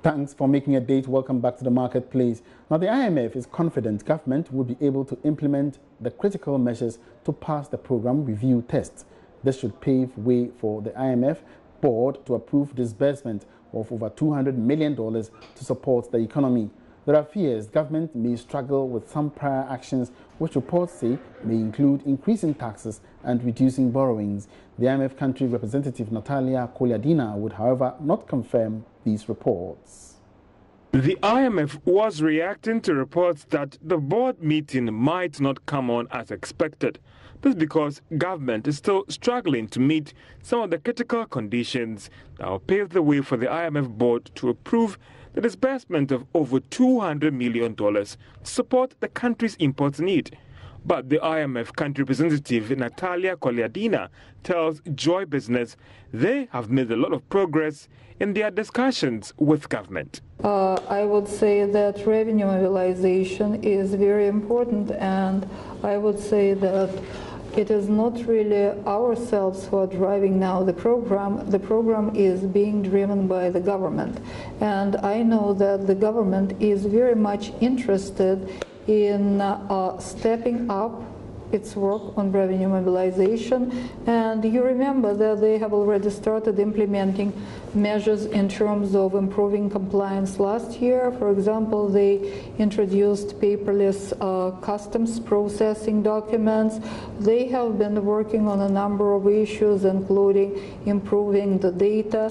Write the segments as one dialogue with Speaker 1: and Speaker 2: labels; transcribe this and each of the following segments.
Speaker 1: Thanks for making a date. Welcome back to the marketplace. Now, the IMF is confident government will be able to implement the critical measures to pass the program review test. This should pave way for the IMF board to approve disbursement of over $200 million to support the economy. There are fears government may struggle with some prior actions, which reports say may include increasing taxes and reducing borrowings. The IMF country representative Natalia Koliadina would, however, not confirm these reports.
Speaker 2: The IMF was reacting to reports that the board meeting might not come on as expected. This is because government is still struggling to meet some of the critical conditions that will pave the way for the IMF board to approve the disbursement of over $200 million to support the country's import need. But the IMF country representative Natalia Koliadina tells Joy Business they have made a lot of progress in their discussions with government.
Speaker 3: I would say that revenue mobilization is very important, and I would say that it is not really ourselves who are driving now the program. The program is being driven by the government. And I know that the government is very much interested in stepping up its work on revenue mobilization. And you remember that they have already started implementing measures in terms of improving compliance last year. For example, they introduced paperless customs processing documents. They have been working on a number of issues, including improving the data,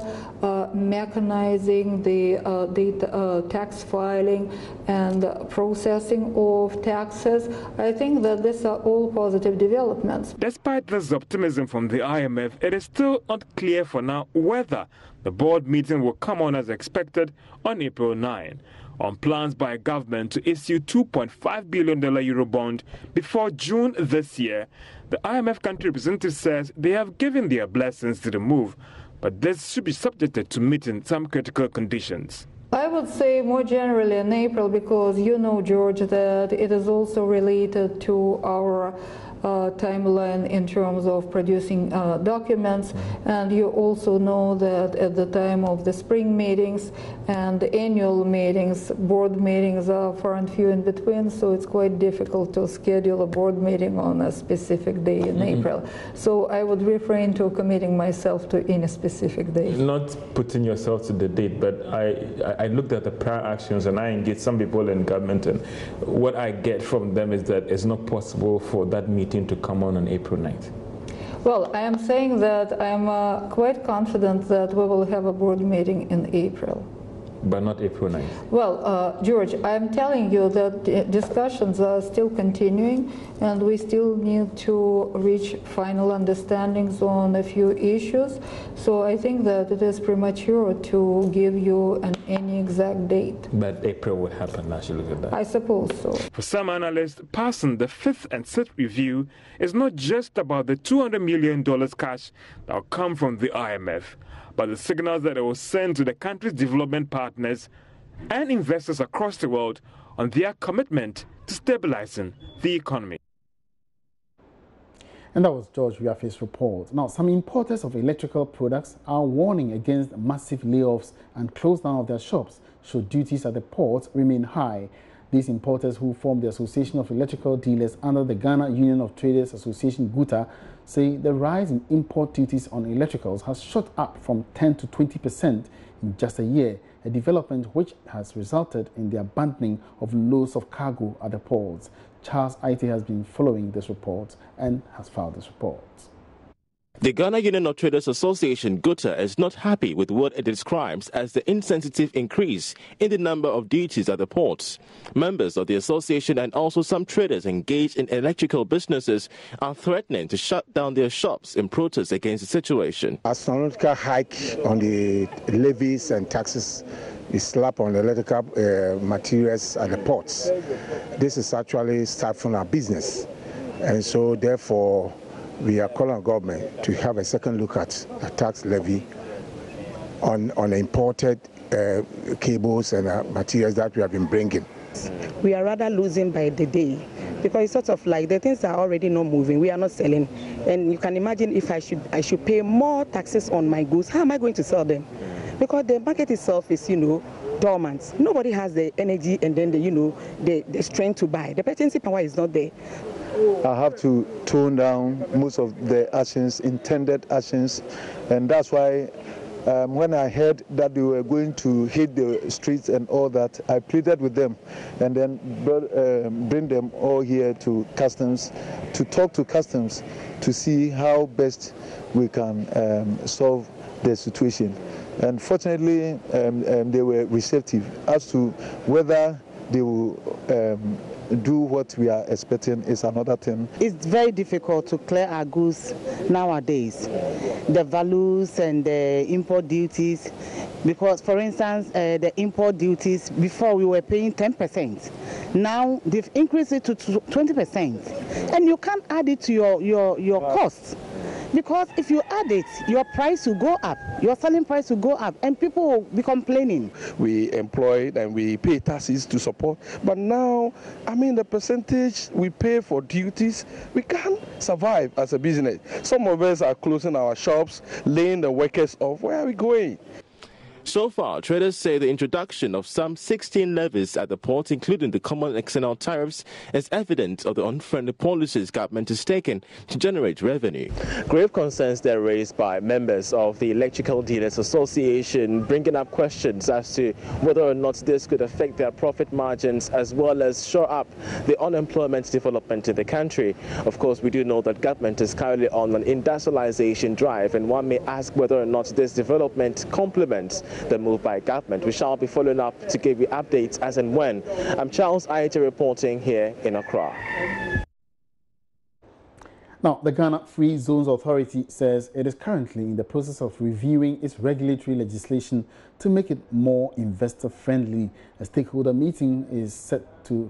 Speaker 3: mechanizing the data, tax filing and processing of taxes. I think that these are all positive developments.
Speaker 2: Despite this optimism from the IMF, it is still not clear for now whether the board meeting will come on as expected on April 9. On plans by government to issue $2.5 billion Eurobond before June this year, the IMF country representative says they have given their blessings to the move, but this should be subjected to meeting some critical conditions.
Speaker 3: I would say more generally in April, because you know, George, that it is also related to our timeline in terms of producing documents, and you also know that at the time of the spring meetings and the annual meetings, board meetings are far and few in between, so it's quite difficult to schedule a board meeting on a specific day in April. So I would refrain to committing myself to any specific day.
Speaker 4: Not putting yourself to the date, but I looked at the prior actions and I engaged some people in government, and what I get from them is that it's not possible for that meeting to come on April 9th.
Speaker 3: Well, I am saying that I'm quite confident that we will have a board meeting in April.
Speaker 4: But not April 9th.
Speaker 3: Well, George, I'm telling you that discussions are still continuing, and we still need to reach final understandings on a few issues. So I think that it is premature to give you any exact date.
Speaker 4: But April would happen as you look at that.
Speaker 3: I suppose so.
Speaker 2: For some analysts, passing the 5th and 6th review is not just about the $200 million cash that will come from the IMF, but the signals that it will send to the country's development partners and investors across the world on their commitment to stabilizing the economy.
Speaker 1: And that was George Riafe's report. Now, some importers of electrical products are warning against massive layoffs and close down of their shops should duties at the ports remain high. These importers, who form the Association of Electrical Dealers under the Ghana Union of Traders Association GUTA, say the rise in import duties on electricals has shot up from 10 to 20% in just a year, a development which has resulted in the abandoning of loads of cargo at the ports. Charles Aite has been following this report and has filed this report.
Speaker 5: The Ghana Union of Traders Association GUTA is not happy with what it describes as the insensitive increase in the number of duties at the ports. Members of the association and also some traders engaged in electrical businesses are threatening to shut down their shops in protest against the situation.
Speaker 6: Astronomical hike on the levies and taxes is slapped on the electrical materials at the ports. This is actually stifling our business, and so therefore we are calling on government to have a second look at a tax levy on imported cables and materials that we have been bringing.
Speaker 7: We are rather losing by the day, because it's sort of like the things are already not moving, we are not selling. And you can imagine if I should pay more taxes on my goods, how am I going to sell them? Because the market itself is, dormant. Nobody has the energy and then the strength to buy. The purchasing power is not there.
Speaker 8: I have to tone down most of the actions, intended actions, and that's why when I heard that they were going to hit the streets and all that, I pleaded with them and then bring them all here to customs, to talk to customs, to see how best we can solve the situation. And fortunately, they were receptive. As to whether they will do what we are expecting is another thing.
Speaker 7: It's very difficult to clear our goods nowadays. The values and the import duties, because for instance, the import duties, before we were paying 10%. Now they've increased it to 20%. And you can't add it to your costs. Because if you add it, your price will go up, your selling price will go up, and people will be complaining.
Speaker 9: We employ and we pay taxes to support, but now, I mean, the percentage we pay for duties, we can't survive as a business. Some of us are closing our shops, laying the workers off. Where are we going?
Speaker 5: So far, traders say the introduction of some 16 levies at the port, including the common external tariffs, is evidence of the unfriendly policies government is taking to generate revenue. Grave concerns there raised by members of the Electrical Dealers Association, bringing up questions as to whether or not this could affect their profit margins as well as shore up the unemployment development in the country. Of course, we do know that government is currently on an industrialization drive, and one may ask whether or not this development complements the move by government. We shall be following up to give you updates as and when. I'm Charles Aita reporting here in Accra.
Speaker 1: Now, the Ghana Free Zones Authority says it is currently in the process of reviewing its regulatory legislation to make it more investor-friendly. A stakeholder meeting is set to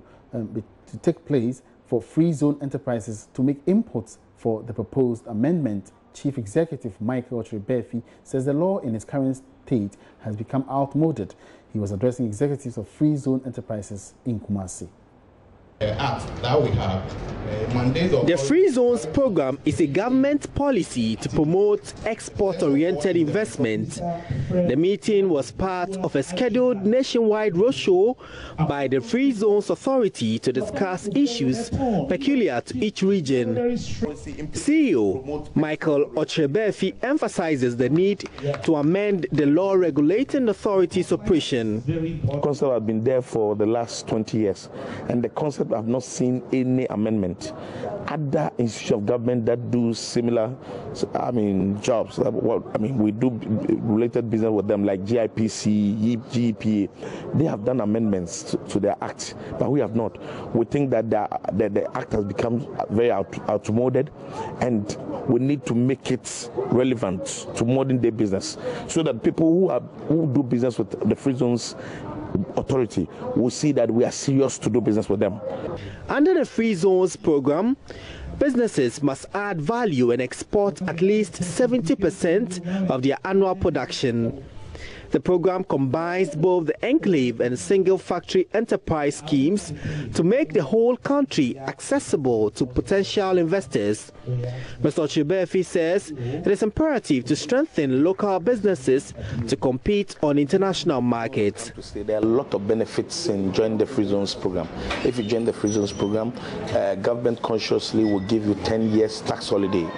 Speaker 1: take place for free zone enterprises to make inputs for the proposed amendment. Chief Executive Michael Ochrebefi says the law in its current state has become outmoded. He was addressing executives of free zone enterprises in Kumasi.
Speaker 10: Act that we have,
Speaker 11: the Free Zones program is a government policy to promote export-oriented investment. The meeting was part of a scheduled nationwide roadshow by the Free Zones Authority to discuss issues peculiar to each region. CEO Michael Ochrebefi emphasizes the need to amend the law regulating the authority's operation.
Speaker 9: The concept has been there for the last 20 years, and the concept have not seen any amendment. Other institutions of government that do similar, jobs. We do related business with them, like GIPC, GEPA. They have done amendments to their act, but we have not. We think that the act has become very outmoded, and we need to make it relevant to modern day business, so that people who do business with the Free Zones Authority will see that we are serious to do business with them.
Speaker 11: Under the Free Zones program, businesses must add value and export at least 70% of their annual production. The program combines both the enclave and single factory enterprise schemes to make the whole country accessible to potential investors. Mr. Ochrebefi says it is imperative to strengthen local businesses to compete on international markets.
Speaker 9: There are a lot of benefits in joining the Free Zones program. If you join the Free Zones program, government consciously will give you 10 years tax holiday.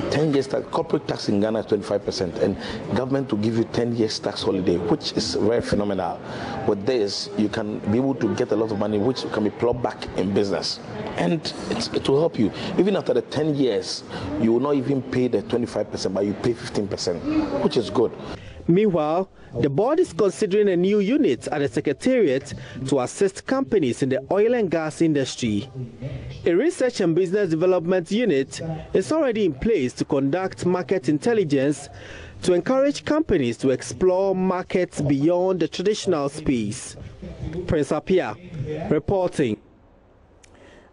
Speaker 9: 10 years tax, corporate tax in Ghana is 25%, and government will give you 10 years tax holiday, which is very phenomenal. With this, you can be able to get a lot of money which can be plugged back in business, and it will help you. Even after the 10 years, you will not even pay the 25%, but you pay 15%, which is good.
Speaker 11: Meanwhile, the board is considering a new unit at the Secretariat to assist companies in the oil and gas industry. A research and business development unit is already in place to conduct market intelligence to encourage companies to explore markets beyond the traditional space. Prince Apia reporting.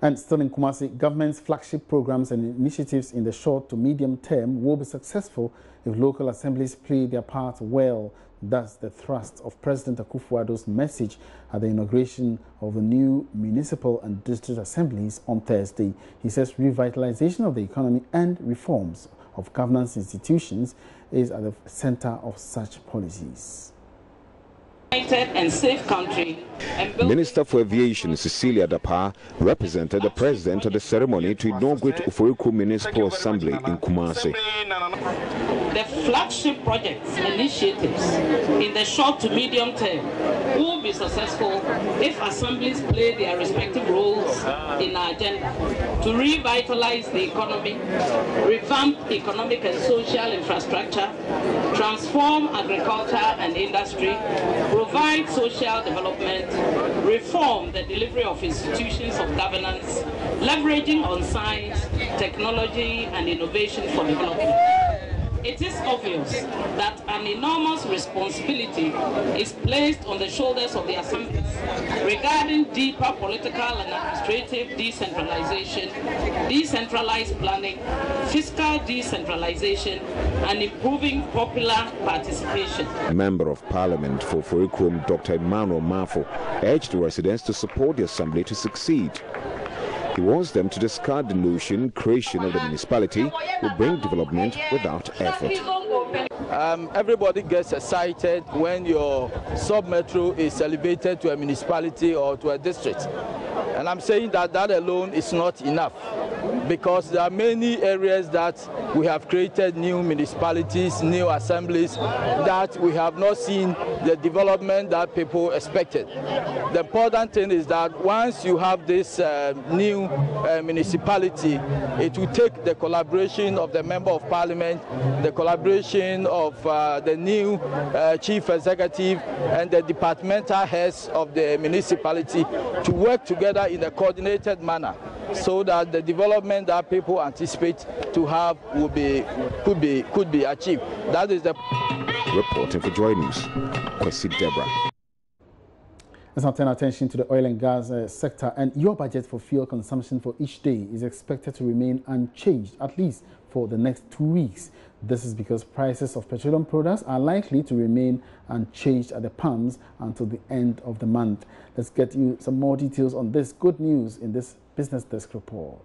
Speaker 1: And still in Kumasi, government's flagship programs and initiatives in the short to medium term will be successful if local assemblies play their part well. That's the thrust of President Akufo-Addo's message at the inauguration of the new municipal and district assemblies on Thursday. He says revitalization of the economy and reforms of governance institutions is at the center of such policies.
Speaker 12: and safe country.
Speaker 13: Minister for Aviation Cecilia Dapa represented the president at the ceremony to inaugurate Uforico Municipal Assembly in Kumasi.
Speaker 12: The flagship projects initiatives in the short to medium term will be successful if assemblies play their respective roles in our agenda to revitalize the economy, revamp economic and social infrastructure, transform agriculture and industry, provide social development, reform the delivery of institutions of governance, leveraging on science, technology, and innovation for development. It is obvious that an enormous responsibility is placed on the shoulders of the assemblies regarding deeper political and administrative decentralization, decentralized planning, fiscal decentralization, and improving popular participation.
Speaker 13: Member of Parliament for Uforico, Dr. Emmanuel Mafo, urged the residents to support the assembly to succeed. He wants them to discard the notion creation of the municipality will bring development without effort.
Speaker 14: Everybody gets excited when your sub-metro is elevated to a municipality or to a district. And I'm saying that that alone is not enough, because there are many areas that we have created new municipalities, new assemblies, that we have not seen the development that people expected. The important thing is that once you have this new municipality, it will take the collaboration of the Member of Parliament, the collaboration of the new Chief Executive and the departmental heads of the municipality to work together in a coordinated manner, so that the development that people anticipate to have could be achieved. That is the
Speaker 13: reporting for Joy News. Kwesi Deborah.
Speaker 1: Let's now turn our attention to the oil and gas sector, and your budget for fuel consumption for each day is expected to remain unchanged, at least for the next 2 weeks. This is because prices of petroleum products are likely to remain unchanged at the pumps until the end of the month. Let's get you some more details on this good news in this Business Desk report.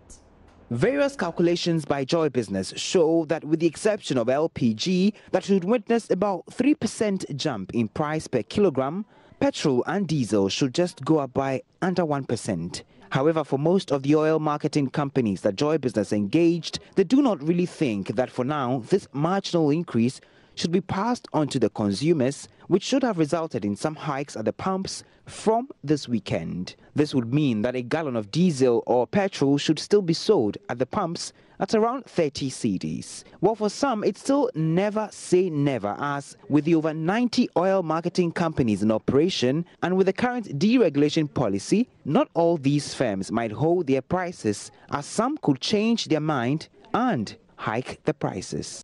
Speaker 15: Various calculations by Joy Business show that with the exception of LPG, that should witness about 3% jump in price per kilogram, petrol and diesel should just go up by under 1%. However, for most of the oil marketing companies that Joy Business engaged, they do not really think that for now this marginal increase should be passed on to the consumers, which should have resulted in some hikes at the pumps from this weekend. This would mean that a gallon of diesel or petrol should still be sold at the pumps at around 30 cedis. Well, for some, it's still never say never, as with the over 90 oil marketing companies in operation and with the current deregulation policy, not all these firms might hold their prices, as some could change their mind and hike the prices.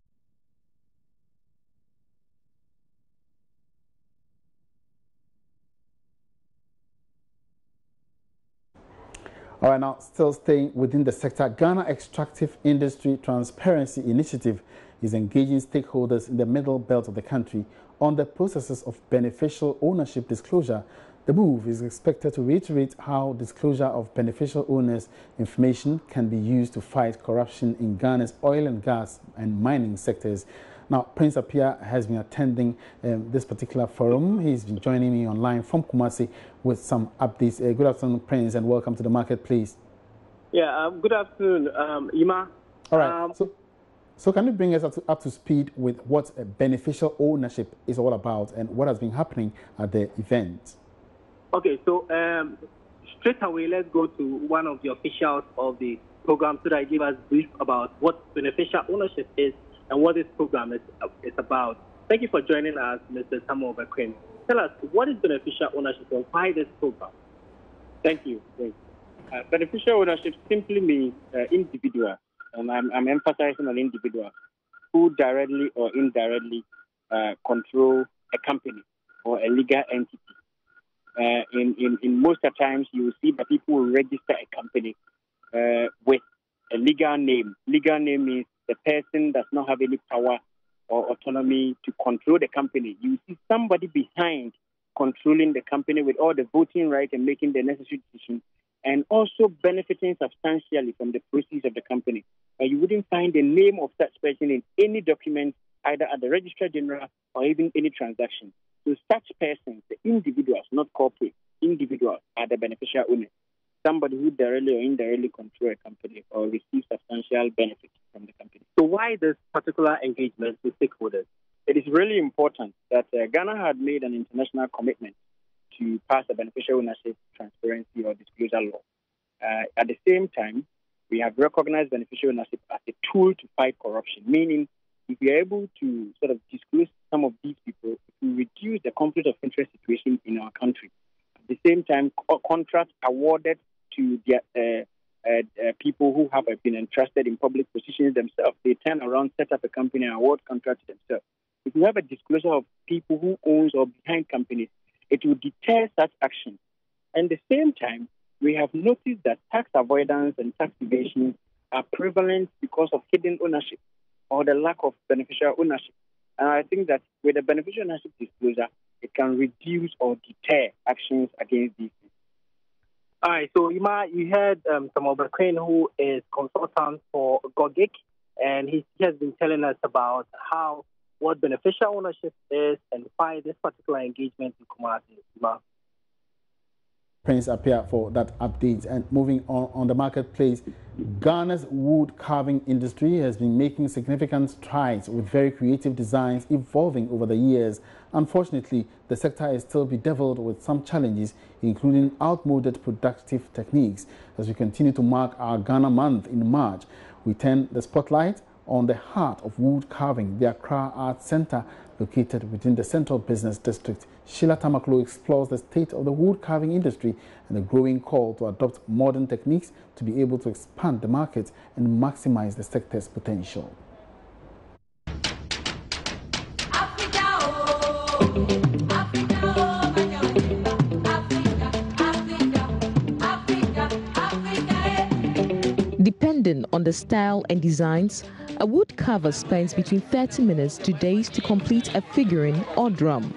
Speaker 1: All right, now still staying within the sector, Ghana Extractive Industry Transparency Initiative is engaging stakeholders in the middle belt of the country on the processes of beneficial ownership disclosure. The move is expected to reiterate how disclosure of beneficial owners' information can be used to fight corruption in Ghana's oil and gas and mining sectors. Now, Prince Apia has been attending this particular forum. He's been joining me online from Kumasi with some updates. Good afternoon, Prince, and welcome to the marketplace.
Speaker 16: Yeah, good afternoon, Ima.
Speaker 1: All right. So can you bring us up to speed with what beneficial ownership is all about and what has been happening at the event?
Speaker 16: Okay, so straight away, let's go to one of the officials of the program so that I give us brief about what beneficial ownership is and what this program is about. Thank you for joining us, Mr. Samuel Bequim. Tell us, what is beneficial ownership and why this program?
Speaker 17: Thank you. Beneficial ownership simply means individual, and I'm emphasizing on individual, who directly or indirectly control a company or a legal entity. In most of the times, you will see that people will register a company with a legal name. Legal name means the person does not have any power or autonomy to control the company. You see somebody behind controlling the company with all the voting rights and making the necessary decisions, and also benefiting substantially from the proceeds of the company. You wouldn't find the name of such person in any document, either at the Registrar General or even any transaction. So such persons, individuals, not corporate, individuals are the beneficial owners. Somebody who directly or indirectly control a company or receives substantial benefits from the company. So why this particular engagement with stakeholders? It is really important that Ghana had made an international commitment to pass a beneficial ownership, transparency, or disclosure law. At the same time, we have recognized beneficial ownership as a tool to fight corruption, meaning if we are able to sort of disclose some of these people, it will reduce the conflict of interest situation in our country. At the same time, contracts awarded to the people who have been entrusted in public positions themselves, they turn around, set up a company and award contracts themselves. If you have a disclosure of people who owns or behind companies, it will deter such action. And at the same time, we have noticed that tax avoidance and tax evasion are prevalent because of hidden ownership or the lack of beneficial ownership. And I think that with a beneficial ownership disclosure, it can reduce or deter actions against these things.
Speaker 16: All right, so Ima, you heard Samuel Crane, who is consultant for GOGIC, and he has been telling us about what beneficial ownership is and why this particular engagement in Kumasi. Ima.
Speaker 1: Prince appear for that update. And moving on the marketplace, Ghana's wood carving industry has been making significant strides with very creative designs evolving over the years. Unfortunately, the sector is still bedeviled with some challenges, including outmoded productive techniques. As we continue to mark our Ghana month in March, we turn the spotlight on the heart of wood carving, the Accra Arts Center, located within the Central Business District. Sheila Tamaklo explores the state of the wood carving industry and the growing call to adopt modern techniques to be able to expand the market and maximize the sector's potential.
Speaker 18: Depending on the style and designs, a wood carver spends between 30 minutes to days to complete a figurine or drum.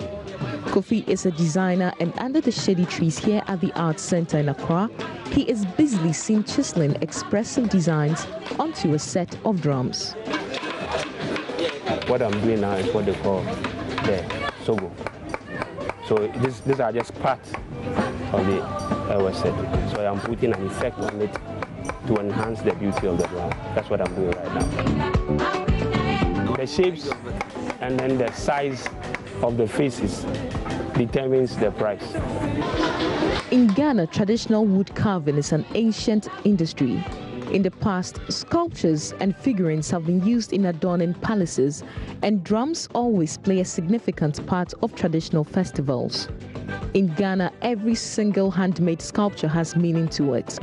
Speaker 18: Kofi is a designer, and under the shady trees here at the Arts Center in Accra, he is busily seen chiseling expressive designs onto a set of drums.
Speaker 19: What I'm doing now is what they call the sogo. So these are just parts of the set. So I'm putting an effect on it to enhance the beauty of the drum. That's what I'm doing right now. The shapes and then the size of the faces determines the price.
Speaker 18: In Ghana, traditional wood carving is an ancient industry. In the past, sculptures and figurines have been used in adorning palaces, and drums always play a significant part of traditional festivals. In Ghana, every single handmade sculpture has meaning to it.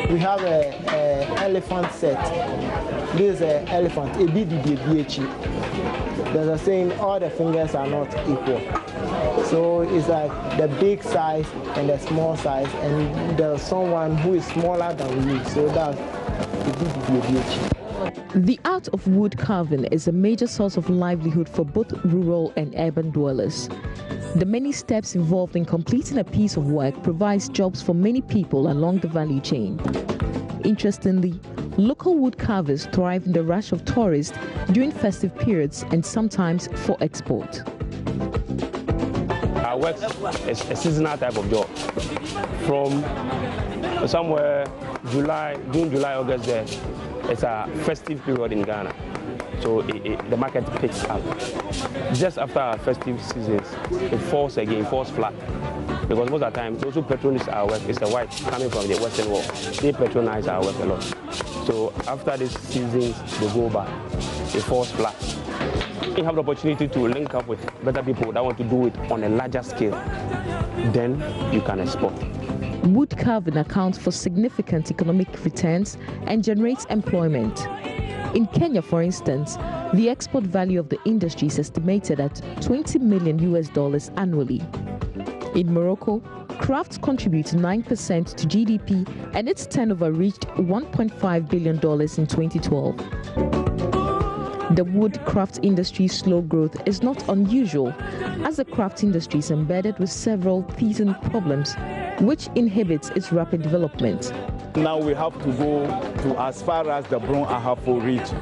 Speaker 20: We have an elephant set. This is an elephant, a BDDH. There's a saying, all the fingers are not equal. So it's like the big size and the small size, and there's someone who is smaller than you. So that's the BDDH.
Speaker 18: The art of wood carving is a major source of livelihood for both rural and urban dwellers. The many steps involved in completing a piece of work provides jobs for many people along the value chain. Interestingly, local wood carvers thrive in the rush of tourists during festive periods and sometimes for export.
Speaker 19: Our work is a seasonal type of job. From somewhere June, July, August, there, it's a festive period in Ghana. So the market picks up. Just after our festive seasons, it falls flat. Because most of the time, those who patronize our work is the whites coming from the Western world. They patronize our work a lot. So after these seasons, they go back. It falls flat. You have the opportunity to link up with better people that want to do it on a larger scale. Then you can export.
Speaker 18: Wood carving accounts for significant economic returns and generates employment. In Kenya, for instance, the export value of the industry is estimated at $20 million annually. In Morocco, crafts contribute 9% to GDP, and its turnover reached $1.5 billion in 2012. The wood craft industry's slow growth is not unusual, as the craft industry is embedded with several teething problems, which inhibits its rapid development.
Speaker 21: Now we have to go to as far as the Bron Ahafo region.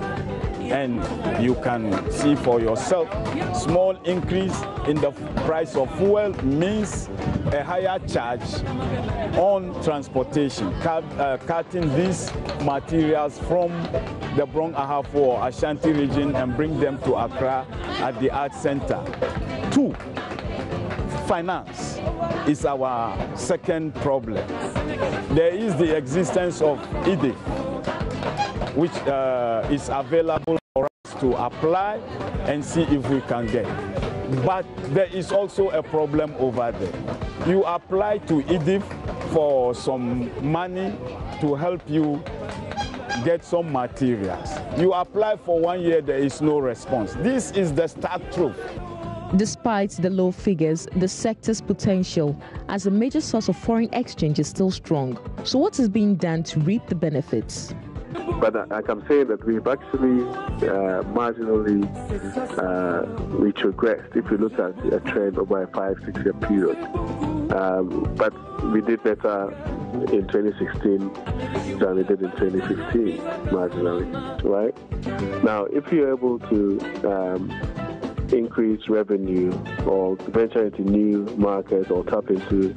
Speaker 21: and you can see for yourself, small increase in the price of fuel means a higher charge on transportation, cutting these materials from the Brong Ahafo or Ashanti region and bring them to Accra at the Art Center. 2, finance is our second problem. There is the existence of IDIF, which is available for us to apply and see if we can get. But there is also a problem over there. You apply to IDIF for some money to help you get some materials. You apply for 1 year, there is no response. This is the stark truth.
Speaker 18: Despite the low figures, the sector's potential as a major source of foreign exchange is still strong. So what is being done to reap the benefits?
Speaker 22: But I can say that we've actually marginally retrogressed if you look at a trend over a 5-6 year period. But we did better in 2016 than we did in 2015, marginally, right? Now, if you're able to increase revenue or venture into new markets or tap into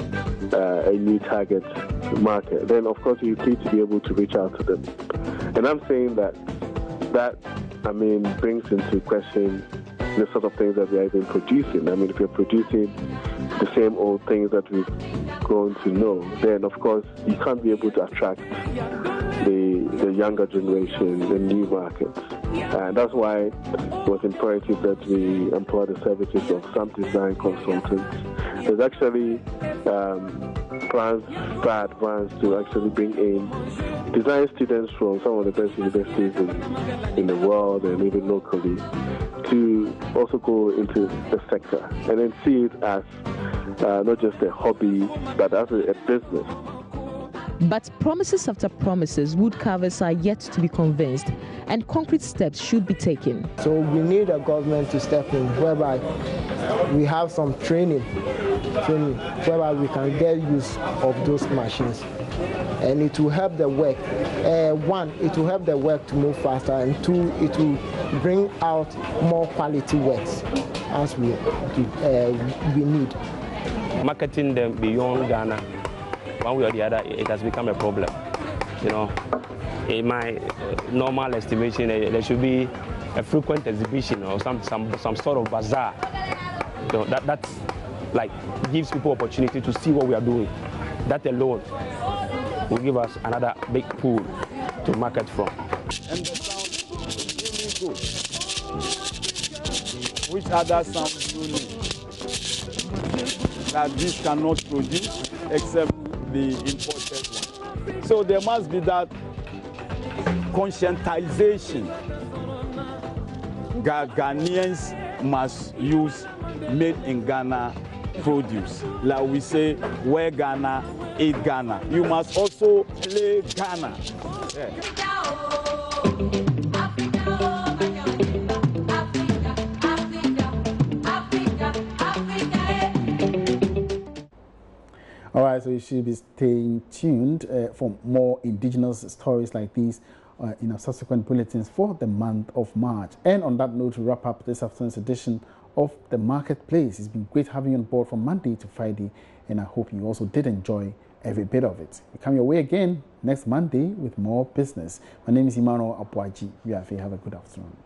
Speaker 22: a new target market, then of course you need to be able to reach out to them. And I'm saying that brings into question the sort of things that we are even producing. I mean, if you're producing the same old things that we've grown to know, then of course you can't be able to attract the younger generation, the new markets. And that's why it was imperative that we employ the services of some design consultants. There's actually plans that advanced to actually bring in design students from some of the best universities in the world and even locally to also go into the sector and then see it as not just a hobby, but as a business.
Speaker 18: But promises after promises, wood carvers are yet to be convinced, and concrete steps should be taken.
Speaker 20: So we need a government to step in, whereby we have some training, whereby we can get use of those machines. And it will help the work. One, it will help the work to move faster, and 2, it will bring out more quality works as we need.
Speaker 19: Marketing them beyond Ghana, one way or the other, it has become a problem. You know, in my normal estimation, there should be a frequent exhibition or some sort of bazaar. You know, that like gives people opportunity to see what we are doing. That alone will give us another big pool to market from.
Speaker 21: And the sound is really good. Which other sound do you need that this cannot produce except the imported one? So there must be that conscientization. Ghanaians must use made in Ghana produce. Like we say, wear Ghana, eat Ghana. You must also play Ghana. Yeah.
Speaker 1: All right, so you should be staying tuned for more indigenous stories like these in our subsequent bulletins for the month of March. And on that note, to wrap up this afternoon's edition of The Marketplace. It's been great having you on board from Monday to Friday, and I hope you also did enjoy every bit of it. We come your way again next Monday with more business. My name is Emmanuel Apuaji. Have a good afternoon.